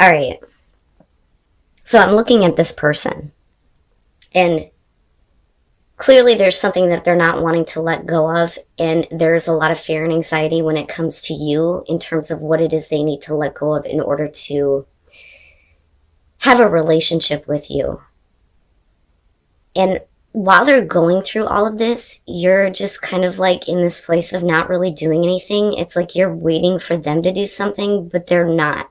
All right. So I'm looking at this person, and clearly there's something that they're not wanting to let go of, and there's a lot of fear and anxiety when it comes to you in terms of what it is they need to let go of in order to have a relationship with you. And while they're going through all of this, you're just kind of like in this place of not really doing anything. It's like you're waiting for them to do something, but they're not.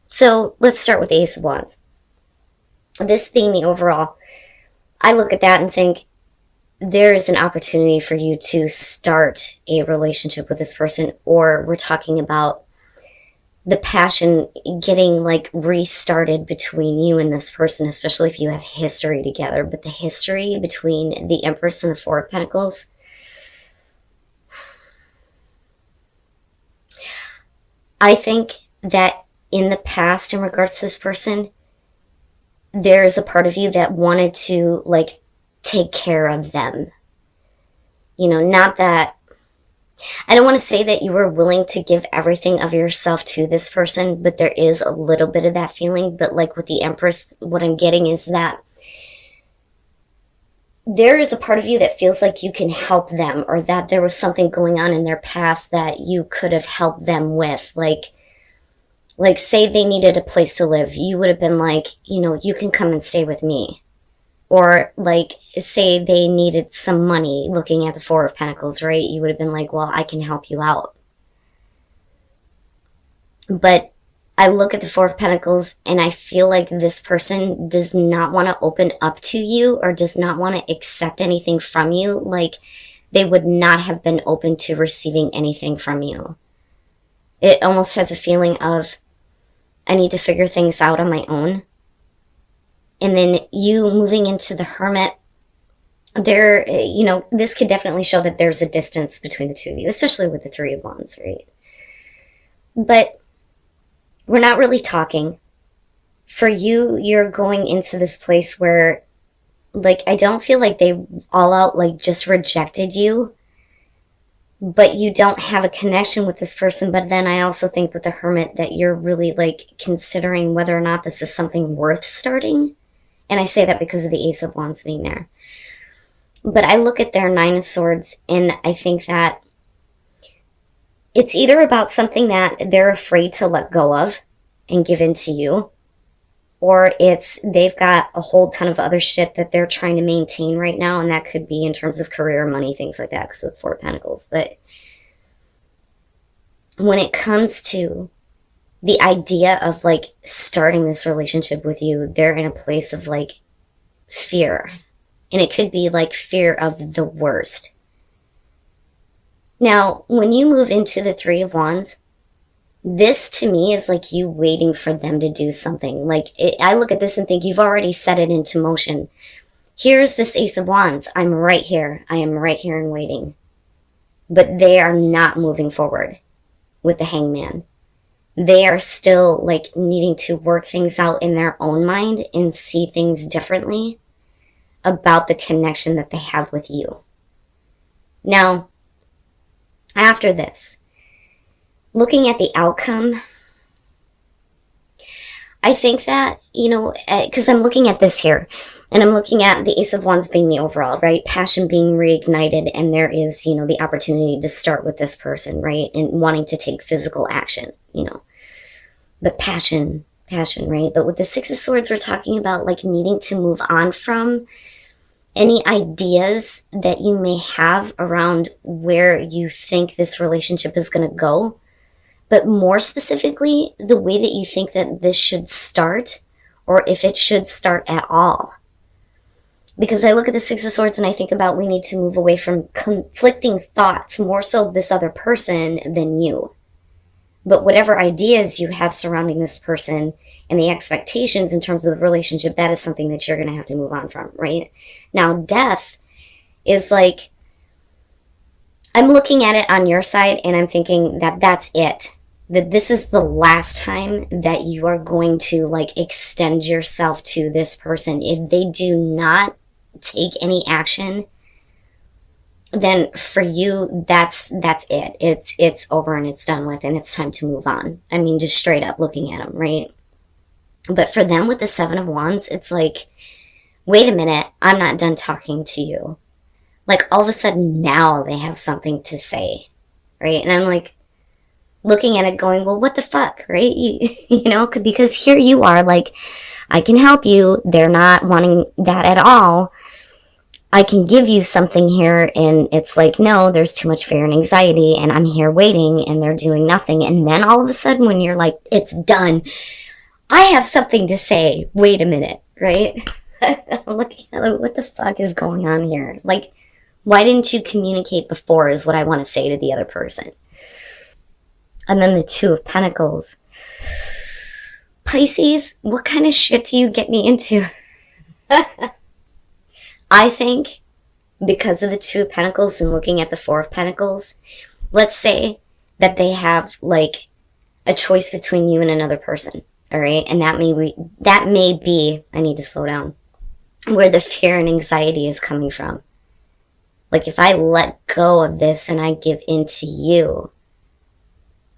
So let's start with the Ace of Wands. This being the overall, I look at that and think there is an opportunity for you to start a relationship with this person, or we're talking about the passion getting like restarted between you and this person, especially if you have history together. But the history between the Empress and the Four of Pentacles, I think that in the past, in regards to this person, there is a part of you that wanted to like take care of them. You know, not that, I don't want to say that you were willing to give everything of yourself to this person, but there is a little bit of that feeling. But like with the Empress, what I'm getting is that there is a part of you that feels like you can help them, or that there was something going on in their past that you could have helped them with. Like say they needed a place to live, you would have been like, you know, you can come and stay with me. Or like say they needed some money, looking at the Four of Pentacles, right? You would have been like, well, I can help you out. But I look at the Four of Pentacles and I feel like this person does not want to open up to you, or does not want to accept anything from you. Like they would not have been open to receiving anything from you. It almost has a feeling of, I need to figure things out on my own. And then you moving into the Hermit, there, you know, this could definitely show that there's a distance between the two of you, especially with the Three of Wands, right? But we're not really talking. For you, you're going into this place where, like, I don't feel like they all out, like, just rejected you, but you don't have a connection with this person. But then I also think with the Hermit that you're really, like, considering whether or not this is something worth starting. And I say that because of the Ace of Wands being there. But I look at their Nine of Swords and I think that it's either about something that they're afraid to let go of and give in to you, or it's they've got a whole ton of other shit that they're trying to maintain right now, and that could be in terms of career, money, things like that, because of the Four of Pentacles. But when it comes to the idea of like starting this relationship with you, they're in a place of like fear. And it could be like fear of the worst. Now, when you move into the Three of Wands, this to me is like you waiting for them to do something. Like I look at this and think you've already set it into motion. Here's this Ace of Wands. I'm right here. I am right here and waiting. But they are not moving forward with the Hangman. They are still like needing to work things out in their own mind and see things differently about the connection that they have with you. Now, after this, looking at the outcome, I think that, you know, because I'm looking at this here, and I'm looking at the Ace of Wands being the overall, right? Passion being reignited, and there is, you know, the opportunity to start with this person, right? And wanting to take physical action, you know. But passion, right? But with the Six of Swords, we're talking about like needing to move on from any ideas that you may have around where you think this relationship is going to go. But more specifically, the way that you think that this should start, or if it should start at all. Because I look at the Six of Swords and I think about we need to move away from conflicting thoughts, more so this other person than you. But whatever ideas you have surrounding this person and the expectations in terms of the relationship, that is something that you're going to have to move on from, right? Now, death is like, I'm looking at it on your side and I'm thinking that that's it. That this is the last time that you are going to like extend yourself to this person. If they do not take any action, then for you, that's it. It's over and it's done with, and it's time to move on. I mean, just straight up looking at them, right? But for them with the Seven of Wands, it's like, wait a minute, I'm not done talking to you. Like, all of a sudden now they have something to say, right? And I'm like, looking at it going, well, what the fuck, right? You know, because here you are, like, I can help you. They're not wanting that at all. I can give you something here, and it's like, no, there's too much fear and anxiety, and I'm here waiting, and they're doing nothing. And then all of a sudden, when you're like, it's done, I have something to say. Wait a minute, right? I'm looking at like, what the fuck is going on here? Like, why didn't you communicate before is what I want to say to the other person. And then the Two of Pentacles. Pisces, what kind of shit do you get me into? I think because of the Two of Pentacles and looking at the Four of Pentacles, let's say that they have like a choice between you and another person, all right? And that may be, I need to slow down, where the fear and anxiety is coming from. Like, if I let go of this and I give in to you,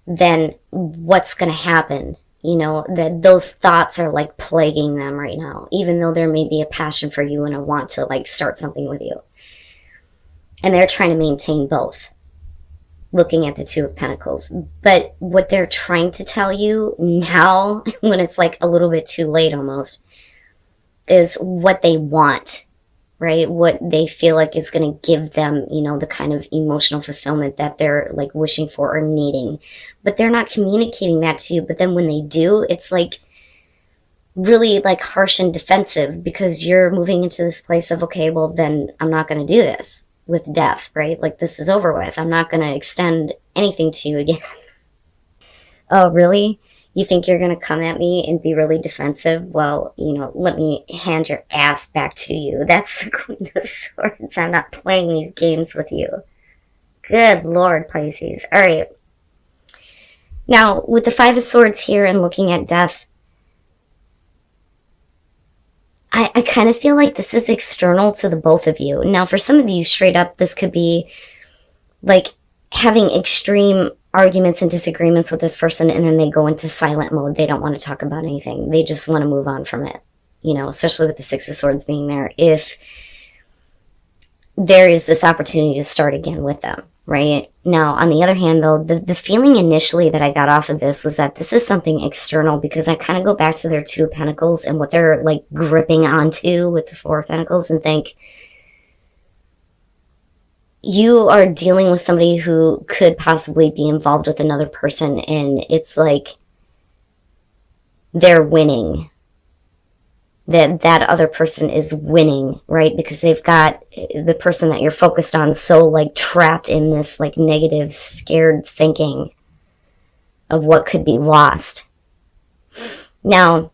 then what's going to happen? You know, that those thoughts are like plaguing them right now, even though there may be a passion for you and a want to like start something with you. And they're trying to maintain both, looking at the Two of Pentacles. But what they're trying to tell you now, when it's like a little bit too late almost, is what they want. Right? What they feel like is going to give them, you know, the kind of emotional fulfillment that they're like wishing for or needing. But they're not communicating that to you. But then when they do, it's like really like harsh and defensive, because you're moving into this place of, okay, well then I'm not going to do this with death, right? Like, this is over with. I'm not going to extend anything to you again. Oh, really? You think you're going to come at me and be really defensive? Well, you know, let me hand your ass back to you. That's the Queen of Swords. I'm not playing these games with you. Good Lord, Pisces. All right. Now, with the Five of Swords here and looking at death, I kind of feel like this is external to the both of you. Now, for some of you, straight up, this could be like having extreme arguments and disagreements with this person, and then they go into silent mode. They don't want to talk about anything. They just want to move on from it, you know, especially with the Six of Swords being there. If there is this opportunity to start again with them, right? Now, on the other hand, though, the feeling initially that I got off of this was that this is something external, because I kind of go back to their Two of Pentacles and what they're like gripping onto with the Four of Pentacles and think, you are dealing with somebody who could possibly be involved with another person, and it's like they're winning. That other person is winning, right? Because they've got the person that you're focused on so like trapped in this like negative, scared thinking of what could be lost. Now,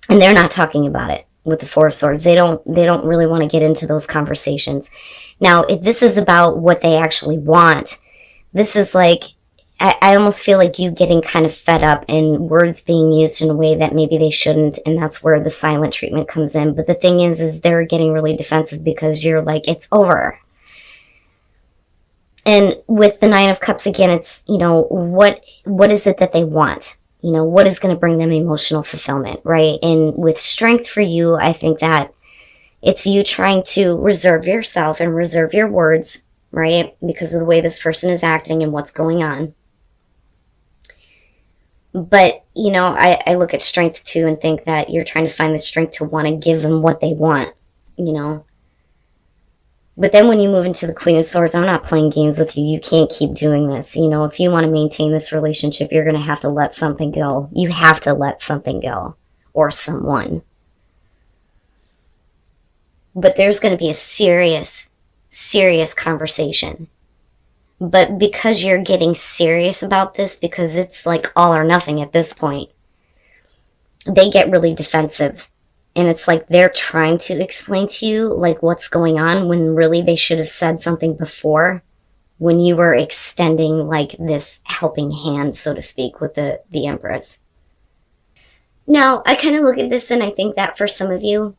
and they're not talking about it with the Four of Swords. They don't really want to get into those conversations. Now, if this is about what they actually want, this is like, I almost feel like you getting kind of fed up and words being used in a way that maybe they shouldn't, and that's where the silent treatment comes in. But the thing is they're getting really defensive because you're like, it's over. And with the Nine of Cups, again, it's, you know, what is it that they want? You know, what is going to bring them emotional fulfillment, right? And with Strength for you, I think that it's you trying to reserve yourself and reserve your words, right? Because of the way this person is acting and what's going on. But, you know, I look at Strength too and think that you're trying to find the strength to want to give them what they want, you know. But then when you move into the Queen of Swords, I'm not playing games with you. You can't keep doing this. You know, if you want to maintain this relationship, you're going to have to let something go. You have to let something go. Or someone. But there's going to be a serious, serious conversation. But because you're getting serious about this, because it's like all or nothing at this point, they get really defensive. And it's like they're trying to explain to you like what's going on, when really they should have said something before, when you were extending like this helping hand, so to speak, with the Empress. Now, I kind of look at this and I think that for some of you,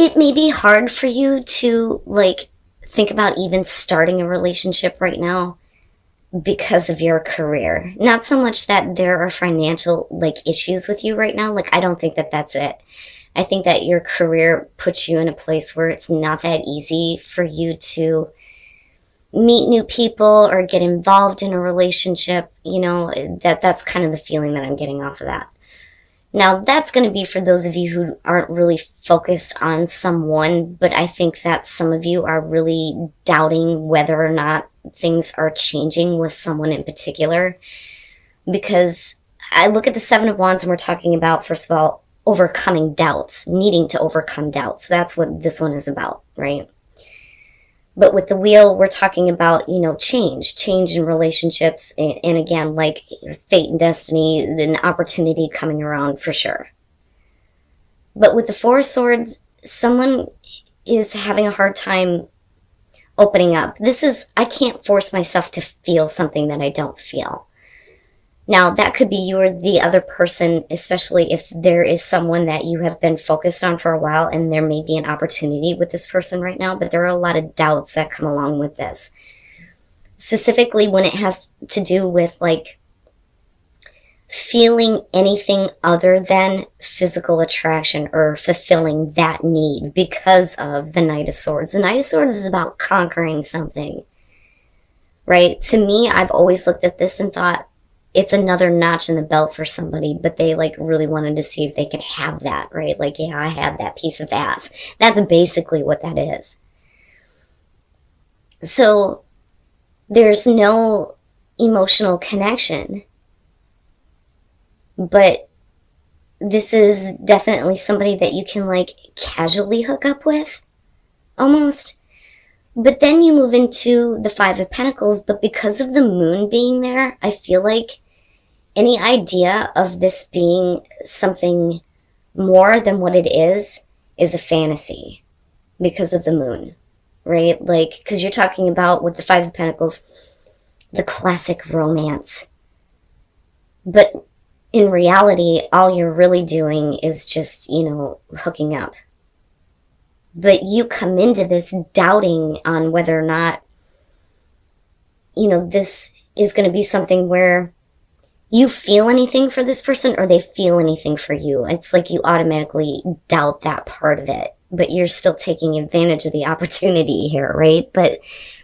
it may be hard for you to, like, think about even starting a relationship right now because of your career. Not so much that there are financial, like, issues with you right now. Like, I don't think that that's it. I think that your career puts you in a place where it's not that easy for you to meet new people or get involved in a relationship. You know, that's kind of the feeling that I'm getting off of that. Now, that's going to be for those of you who aren't really focused on someone, but I think that some of you are really doubting whether or not things are changing with someone in particular. Because I look at the Seven of Wands and we're talking about, first of all, overcoming doubts, needing to overcome doubts. That's what this one is about, right? But with the wheel, we're talking about, you know, change in relationships. And again, like fate and destiny, an opportunity coming around for sure. But with the Four of Swords, someone is having a hard time opening up. I can't force myself to feel something that I don't feel. Now, that could be you or the other person, especially if there is someone that you have been focused on for a while and there may be an opportunity with this person right now, but there are a lot of doubts that come along with this. Specifically when it has to do with, like, feeling anything other than physical attraction or fulfilling that need because of the Knight of Swords. The Knight of Swords is about conquering something, right? To me, I've always looked at this and thought, it's another notch in the belt for somebody, but they, like, really wanted to see if they could have that, right? Like, yeah, I had that piece of ass. That's basically what that is. So there's no emotional connection, but this is definitely somebody that you can, like, casually hook up with, almost. But then you move into the Five of Pentacles, but because of the moon being there, I feel like any idea of this being something more than what it is a fantasy because of the moon, right? Like, because you're talking about, with the Five of Pentacles, the classic romance. But in reality, all you're really doing is just, you know, hooking up. But you come into this doubting on whether or not, you know, this is going to be something where you feel anything for this person or they feel anything for you. It's like you automatically doubt that part of it, but you're still taking advantage of the opportunity here, right? But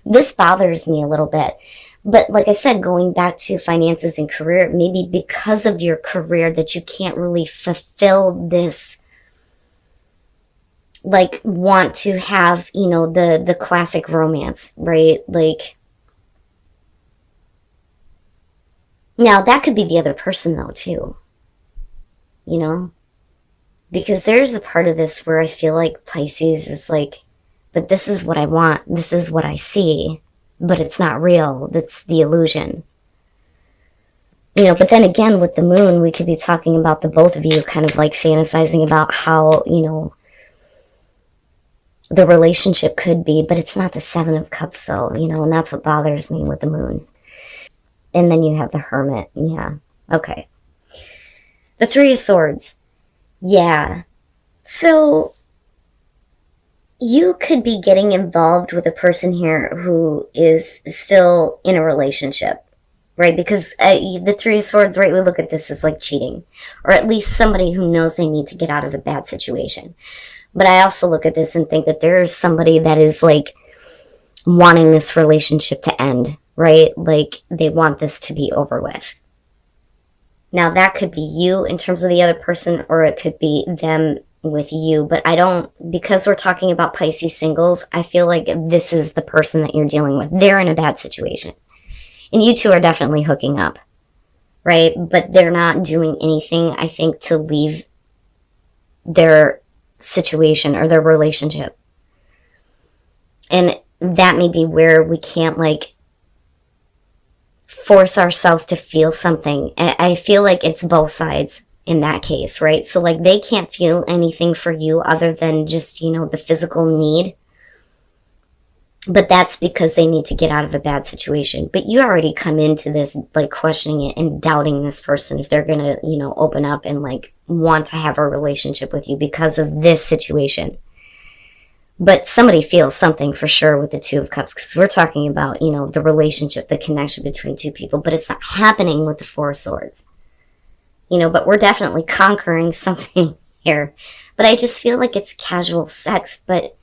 this bothers me a little bit. But like I said, going back to finances and career, maybe because of your career that you can't really fulfill this, like, want to have, you know, the classic romance, right? Like, now that could be the other person though too, you know, because there's a part of this where I feel like Pisces is like, but this is what I want, this is what I see, but it's not real, that's the illusion, you know. But then again, with the moon, we could be talking about the both of you kind of like fantasizing about how, you know, the relationship could be, but it's not the Seven of Cups though, you know, and that's what bothers me with the moon. And then you have the Hermit. Yeah. Okay. The Three of Swords. Yeah. So you could be getting involved with a person here who is still in a relationship, right? Because the Three of Swords, right, we look at this as like cheating, or at least somebody who knows they need to get out of a bad situation. But I also look at this and think that there is somebody that is, like, wanting this relationship to end, right? Like, they want this to be over with. Now, that could be you in terms of the other person, or it could be them with you. But I don't, because we're talking about Pisces singles, I feel like this is the person that you're dealing with. They're in a bad situation. And you two are definitely hooking up, right? But they're not doing anything, I think, to leave their situation or their relationship. And that may be where we can't, like, force ourselves to feel something. I feel like it's both sides in that case, right? So, like, they can't feel anything for you other than just, you know, the physical need. But that's because they need to get out of a bad situation. But you already come into this, like, questioning it and doubting this person if they're gonna, you know, open up and, like, want to have a relationship with you because of this situation. But somebody feels something for sure with the Two of Cups, because we're talking about, you know, the relationship, the connection between two people, but it's not happening with the Four of Swords. You know, but we're definitely conquering something here. But I just feel like it's casual sex, but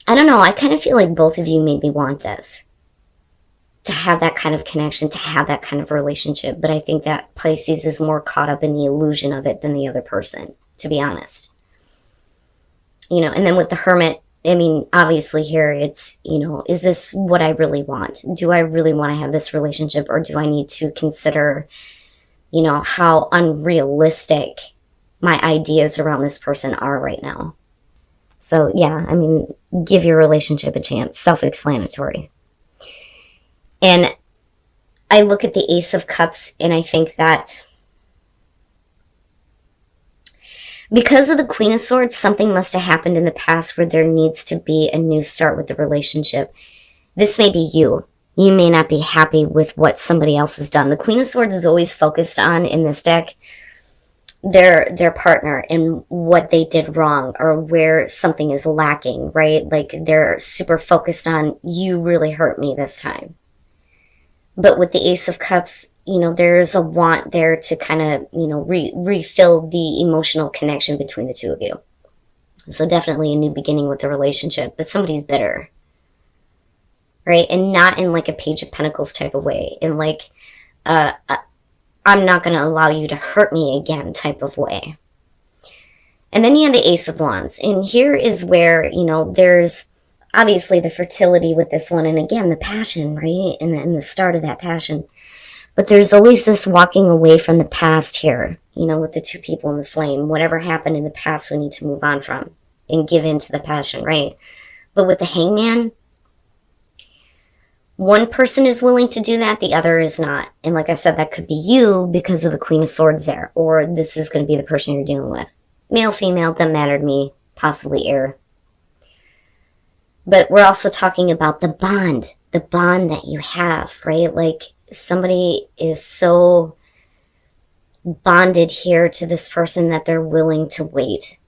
I don't know. I kind of feel like both of you maybe want this. To have that kind of connection, to have that kind of relationship. But I think that Pisces is more caught up in the illusion of it than the other person, to be honest. You know, and then with the Hermit, I mean, obviously here it's, you know, is this what I really want? Do I really want to have this relationship, or do I need to consider, you know, how unrealistic my ideas around this person are right now? So yeah, I mean, give your relationship a chance. Self-explanatory. And I look at the Ace of Cups and I think that because of the Queen of Swords, something must have happened in the past where there needs to be a new start with the relationship. This may be you. You may not be happy with what somebody else has done. The Queen of Swords is always focused on, in this deck, their partner and what they did wrong or where something is lacking, right? Like they're super focused on, you really hurt me this time. But with the Ace of Cups, you know, there's a want there to kind of, you know, refill the emotional connection between the two of you. So definitely a new beginning with the relationship, but somebody's bitter, right? And not in like a Page of Pentacles type of way, in like, I'm not going to allow you to hurt me again type of way. And then you have the Ace of Wands. And here is where, you know, there's obviously the fertility with this one. And again, the passion, right? And the start of that passion. But there's always this walking away from the past here, you know, with the two people in the flame. Whatever happened in the past, we need to move on from and give in to the passion, right? But with the Hangman, one person is willing to do that, the other is not. And like I said, that could be you because of the Queen of Swords there. Or this is going to be the person you're dealing with. Male, female, doesn't matter to me. Possibly air. But we're also talking about the bond that you have, right? Like somebody is so bonded here to this person that they're willing to wait.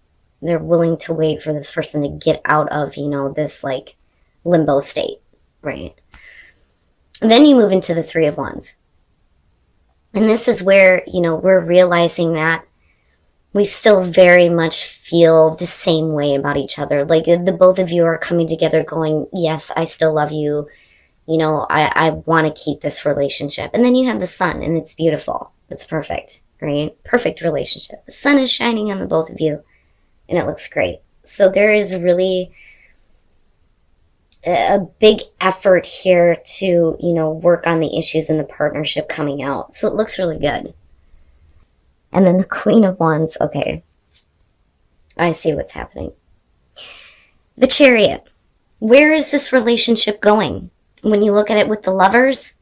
They're willing to wait for this person to get out of, you know, this like limbo state, right? And then you move into the Three of Wands. And this is where, you know, we're realizing that we still very much feel the same way about each other. Like the both of you are coming together going, yes, I still love you. You know, I want to keep this relationship. And then you have the sun and it's beautiful. It's perfect, right? Perfect relationship. The sun is shining on the both of you and it looks great. So there is really a big effort here to, you know, work on the issues in the partnership coming out. So it looks really good. And then the Queen of Wands, okay. I see what's happening. The Chariot. Where is this relationship going? When you look at it with the Lovers,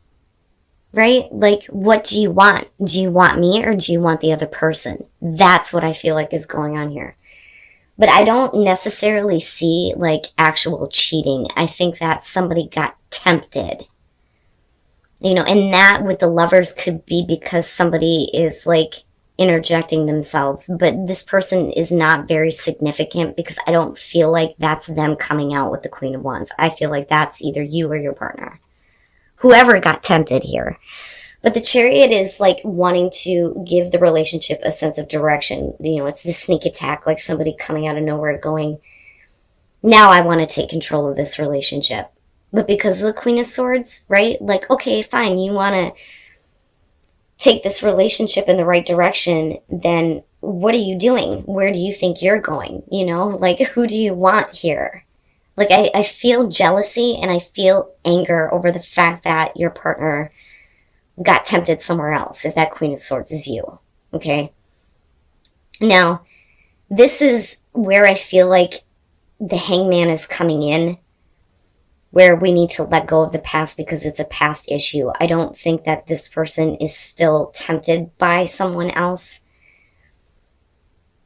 right? Like, what do you want? Do you want me or do you want the other person? That's what I feel like is going on here. But I don't necessarily see, like, actual cheating. I think that somebody got tempted. You know, and that with the Lovers could be because somebody is, like, interjecting themselves. But this person is not very significant because I don't feel like that's them coming out with the Queen of Wands. I feel like that's either you or your partner. Whoever got tempted here. But the Chariot is like wanting to give the relationship a sense of direction. You know, it's the sneak attack, like somebody coming out of nowhere going, now I want to take control of this relationship. But because of the Queen of Swords, right? Like, okay, fine, you want to take this relationship in the right direction, then what are you doing? Where do you think you're going? You know, like, who do you want here? Like, I feel jealousy and I feel anger over the fact that your partner got tempted somewhere else, if that Queen of Swords is you, okay? Now, this is where I feel like the Hangman is coming in, where we need to let go of the past because it's a past issue. I don't think that this person is still tempted by someone else.